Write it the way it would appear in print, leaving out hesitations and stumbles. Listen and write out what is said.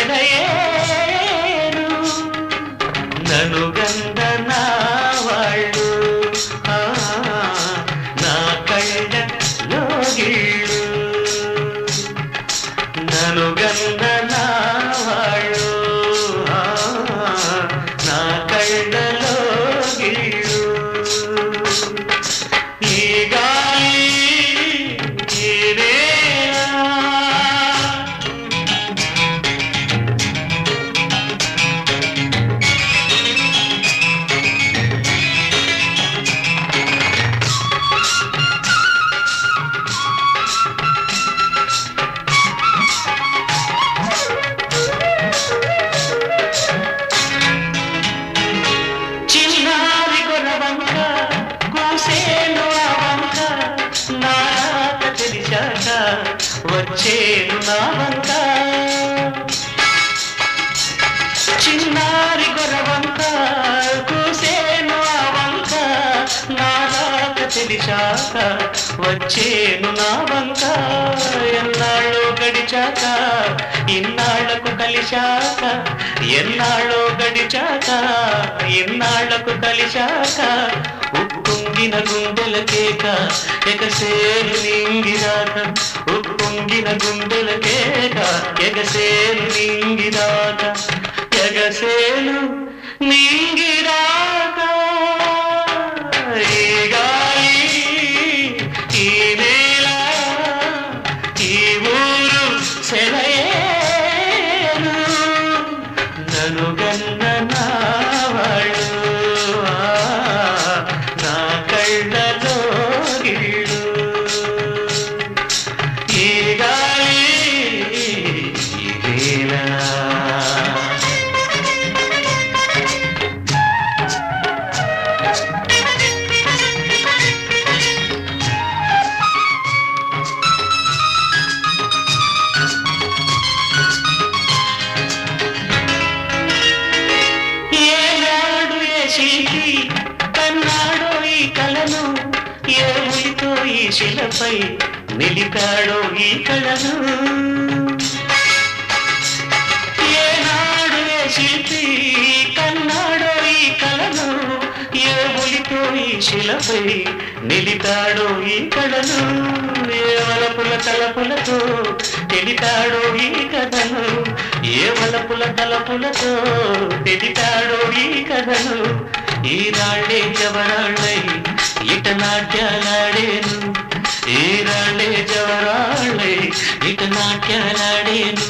సెలయేరు ననుగంద నా వాళ్ళు నా కళ్ళలో గిళ్ళు ననుగంద నా వాళ్ళు నా కళ్ళలో గిళ్ళు ఈ గాలి ఈ నేల వచ్చేను నా వంక చిన్నారి గొరవంక కూసేను ఆ వంక నా రాక తెలిసాక వచ్చేను నా వంక ఎన్నాళ్ళో గడిచాక ఇన్నాళ్లకు కలిశాక ఎన్నాళ్ళో గడిచాక ఇన్నాళ్లకు కలిశాక ఉప్పొంగిన గుండెల కేక ఎగసేను నింగిరాక ఉప్పొంగిన గుండెల కేక ఎగసేను నింగిరాక ఎగసేను నింగిరాక ఈ గాలి ఈ నేల ఈ ఊరు సెలయేరు ననుగన్న నా వాళ్ళు నా కళ్ళలో గిళ్ళు ఈ గాలి ఈ నేల కన్నాడో ఈ కళను ఏ ఉలితో ఈ శిలపై నిలిపాడో ఈ కళను ఏనాడు ఏ శిల్పి కన్నాడో ఈ కళను ఏ ఉలితో ఈ శిలపై నిలిపాడో ఈ కళను ఏ వలపుల తలపులతో తెలిపాడో ఈ కథను ఏ వలపుల తలపులతో తెలిపాడో ఈ కథను ఈ రాళ్ళే జవరాళ్ళై ఇట నాట్యాలాడేను ఈ రాళ్ళే జవరాళ్ళై ఇట నాట్యాలాడేను